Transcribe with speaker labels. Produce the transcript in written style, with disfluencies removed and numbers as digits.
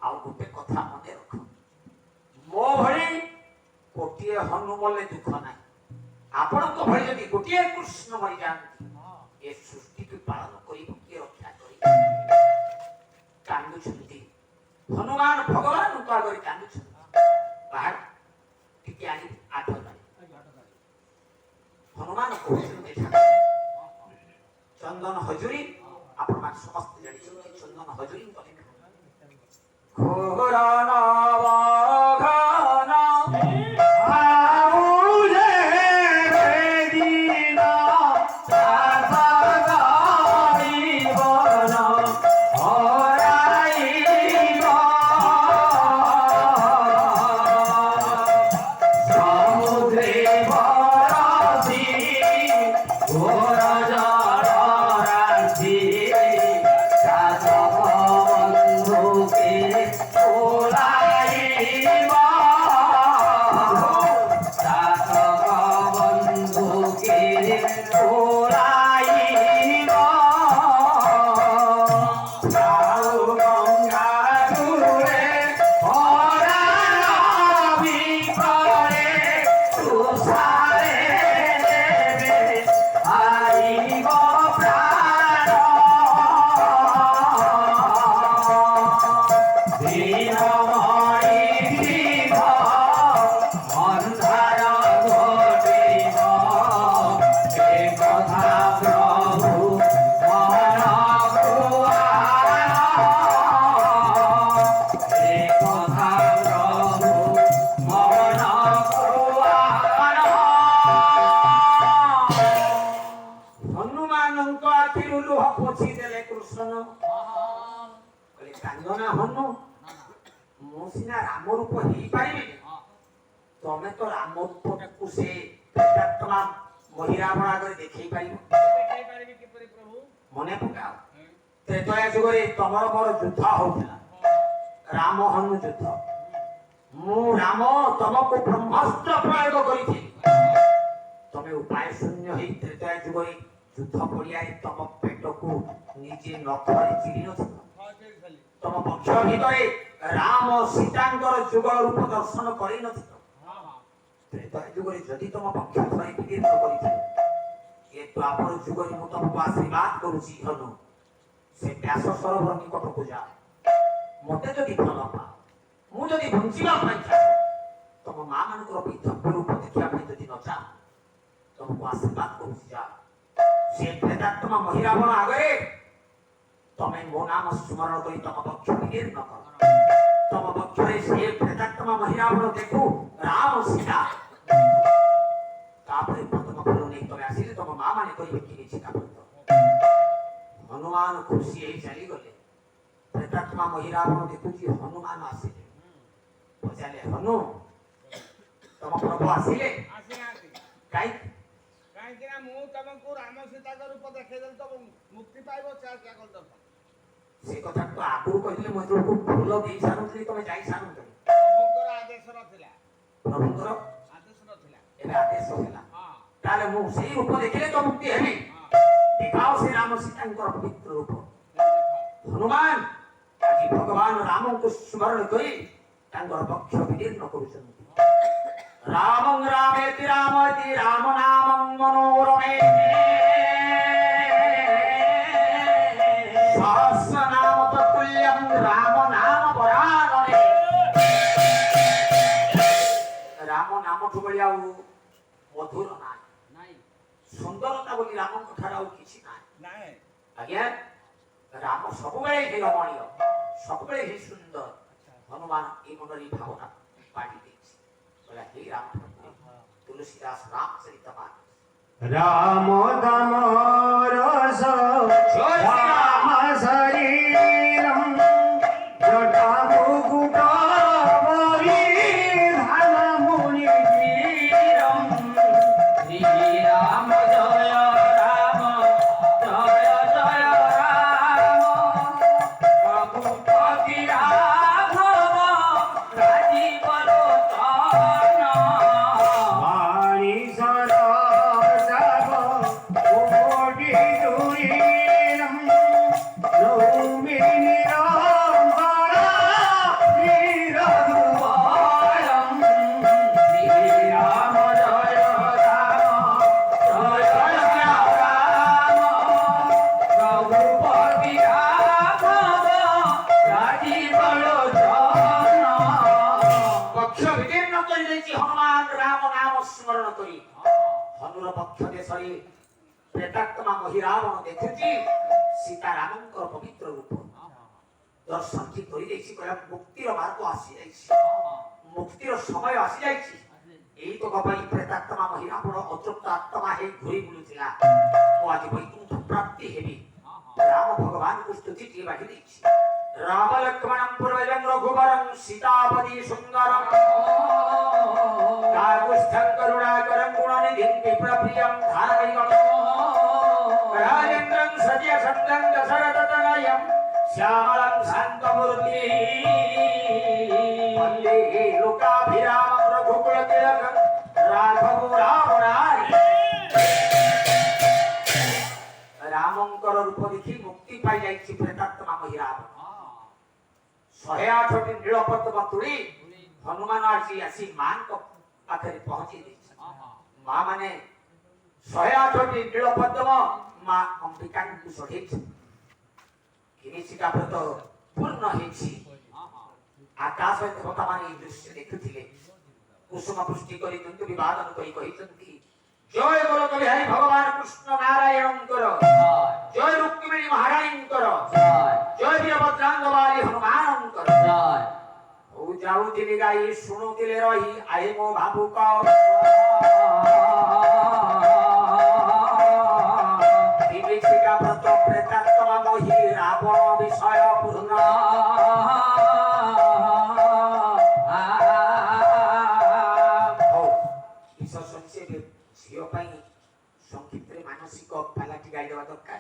Speaker 1: ଆଉ ଗୋଟେ କଥା ମନେ ରଖ, ମୋ ଭଳି ଗୋଟିଏ ହନୁ ମଲେ ଦୁଃଖ ନାହିଁ। ଆପଣଙ୍କ ଭଳି ଯଦି ଗୋଟିଏ କୃଷ୍ଣ ମରିଯାଆନ୍ତି, ଏ ସୃଷ୍ଟିକୁ ପାଳନ କରିବ କିଏ, ରକ୍ଷା କରିବ? କାନ୍ଦୁଛନ୍ତି ହନୁମାନ ଭଗବାନଙ୍କ ଆଗରେ କାନ୍ଦୁଛନ୍ତି। ବାହାର ଟିକେ ଆଣି 8 ତାରିଖ ହନୁମାନ କହୁଛନ୍ତି ଚନ୍ଦନ ହଜୁରୀ। ଆପଣମାନେ ସମସ୍ତେ ଜାଣିଛନ୍ତି ଚନ୍ଦନ ହଜୁରୀଙ୍କ ଲେଖା। ଘୋର ମୁଁ ସିନା ରାମ ରୂପ ହେଇପାରିବି, ତମେ ତ ରାମ ରୂପଟାକୁ ସେ ମହିରାବଣ ଆଗରେ ଦେଖେଇ ପାରିବ? ମନେ ପକାଅ, ତ୍ରେତୟା ଯୁଗରେ ତମର ମୋର ଯୁଦ୍ଧ ହଉଥିଲା, ରାମ ହନୁ ଯୁଦ୍ଧ। ମୁଁ ରାମ ତମକୁ ବ୍ରହ୍ମାସ୍ତ୍ର ପ୍ରୟୋଗ କରିଥିଲି, ତମେ ଉପାୟ ଶୂନ୍ୟ ହେଇ ତ୍ରେତୟା ଯୁଗରେ ଯୁଦ୍ଧ ପଡ଼ିଆରେ ତମ ପେଟକୁ ନିଜେ ନଖରେ ଚିରି ନଥିଲ। ତମ ପକ୍ଷ ଭିତରେ ରାମ ସୀତାଙ୍କର ଯୁଗଳ ରୂପ ଦର୍ଶନ କରିନଥିଲ। ତ୍ରେତୟା ଯୁଗରେ ଯଦି ତମ ପକ୍ଷ ଥରେ ବିଦୀର୍ଣ୍ଣ କରିଥିଲ, ଏ ଦ୍ୱାପର ଯୁଗରେ ମୁଁ ତମକୁ ଆଶୀର୍ବାଦ କରୁଛି ହନୁ, ସେ ବ୍ୟାସ ସରୋବର ନିକଟକୁ ଯାଅ। ମତେ ଯଦି ଭଲ ପାଅ, ମୁଁ ଯଦି ବଞ୍ଚିବା ପାଇଁ ଚାହେଁ, ତମ ମା ମାନଙ୍କର ବିଧବ୍ୟ ରୂପ ଦେଖିବା ପାଇଁ ଯଦି ନ ଚାହ, ତମକୁ ଆଶୀର୍ବାଦ କରୁଛି ଯାଅ। ସେ ପ୍ରେତାତ୍ମା ମହିରାବଣ ଆଗରେ ତମେ ମୋ ନାମ ସ୍ମରଣ କରି ତମ ପକ୍ଷ ବିଦୀର୍ଣ୍ଣ କର। ତମ ପକ୍ଷରେ ସେ ପ୍ରେତାତ୍ମା ମହିରାବଣ ଦେଖୁ ରାମ ସୀତା। ତାପରେ ପ୍ରଥମ ଫଳ ନେଇ ତମେ ଆସିଲେ ତମ ମା ମାନେ କହିବେ କି ସୀତା ବ୍ରତ। ହନୁମାନ ଖୁସି ହେଇ ଚାଲିଗଲେ। ପ୍ରେତାତ୍ମା ମହିରାବଣ ଦେଖୁଛି ହନୁମାନ ଆସିଲେ। ପଚାରିଲେ, ହନୁ ତମ ପ୍ରଭୁ ଆସିଲେ?
Speaker 2: କାହିଁକି ନା ମୁଁ ତମକୁ ରାମ ସୀତାଙ୍କ ରୂପ ଦେଖେଇଦେଲି ତ ମୁକ୍ତି ପାଇବ।
Speaker 1: ସେ କଥା ତ ଆଗରୁ କହିଥିଲେ, ମୁଁ ଏତେବେଳକୁ ଫୁଲ ଦେଇ ସାରୁଥିଲି, ତମେ ଯାଇ ସାରୁଥିଲି।
Speaker 2: ପ୍ରଭୁଙ୍କର ଆଦେଶ ନଥିଲା।
Speaker 1: ପ୍ରଭୁଙ୍କର
Speaker 2: ଆଦେଶ ନଥିଲା,
Speaker 1: ଏବେ ଆଦେଶ ହେଲା। ତାହେଲେ ମୁଁ ସେଇ ରୂପ ଦେଖିଲେ ତ ମୁକ୍ତି ହେବି। ଦେଖାଅ ସେ ରାମ ସୀତାଙ୍କର ପବିତ୍ର ରୂପ। ହନୁମାନ ଆଜି ଭଗବାନ ରାମଙ୍କୁ ସ୍ମରଣ କରି ତାଙ୍କର ପକ୍ଷ ବିଦୀର୍ଣ୍ଣ କରୁଛନ୍ତି। ରାମଂ ରାମେତି ରାମତି ରାମ ନାମଂ ମନୋରମେ ସହସ୍ର ନାମ ତତ୍তুল্যଂ ରାମ ନାମ ବରାନରେ। ରାମ ନାମଠୁ ଭଳି ଆଉ ମଧୁର ନାହିଁ, ସୁନ୍ଦରତା ବୋଲି ରାମଙ୍କ ଠାରୁ ଆଉ କିଛି ନାହିଁ। ଆଜ୍ଞା, ରାମ ସବୁବେଳେ ହିଁ ରମଣୀୟ, ସବୁବେଳେ ହିଁ ସୁନ୍ଦର। ହନୁମାନ এই ମନରେ ଭାବନା ବାଣ୍ଟି ଦେଇଛି। କହିଲା, ହେ ରାମ ତୁଳସୀଦାସ ରାମଚରିତମାନସ।
Speaker 3: राम दाम रस राम शरीरम जटा मुकुट परिधान मुनिवीरम। श्री राम जय राम जय जय राम रघुपति राघव राजीव लोचन। वाणी सरस कोटि दूरीरम
Speaker 1: ଅନୁରପକ୍ଷ ଦେଶରେ ପ୍ରେତାତ୍ମା ମହିରାବଣ ଦେଖୁଛି ସୀତାରାମଙ୍କର ପବିତ୍ର ରୂପ ଦର୍ଶନ କି କରିଦେଇଛି କହିଲା ମୁକ୍ତିର ମାର୍ଗ ଆସିଯାଇଛି ମୁକ୍ତିର ସମୟ ଆସିଯାଇଛି ଏଇ ତକ ପାଇଁ ପ୍ରେତାତ୍ମା ମହିରାବଣ ଅତୃପ୍ତ ଆତ୍ମା ହେଇ ଘୁରି ବୁଲୁଥିଲା ମୁଁ ଆଜି ବୈକୁଣ୍ଠ ପ୍ରାପ୍ତି ହେବି ରାମ ଭଗବାନଙ୍କୁ ସ୍ତୁତିଟିଏ ବାଢି ଦେଇଛି ରାମ ଲକ୍ଷ୍ମଣଂ ପୂର୍ବଜଂ ରଘୁବରଂ ସୀତାପତି ସୁନ୍ଦରଂ काकुस्थं करुणाकरं गुणनिधिं विप्रप्रियं धारयिकं राजेन्द्रं सत्यसन्धं दशरथतनयं श्यामलं शान्तमूर्तिः वन्दे लोकाभिरामं रघुकुलतिलकं राघवं रावणाय रामंकर रूप देखि मुक्ति पाई जाइछि प्रेतात्मा महिरावण 108ଟି ନୀଳପଦ୍ମ ତୁଳି हनुमान आसी मां को पाखे पहुंची देछि मां माने 108ଟି ନୀଳପଦ୍ମ मां अंबिका को सोढे किनिसिका व्रत पूर्ण हेछि आकाश देवता माने दृश्य देखुथिले कुसुम पुष्टि करी दंत विवादन करी कहिसंती जय बोलो बिहारी भगवान कृष्ण नारायणंकर जय रुक्मिणी महारानींकर जय वीरभद्रांग वाली हनुमानंकर जाऊथिली गाई शुणुथिले रही आए मो भावुक विवेचिका व्रत प्रेतात्मा मोहि रावण विषय पूर्ण ईश्वर संक्षेप झील संक्षिप्त मानसिक पालाटी गाई देवा दरकार।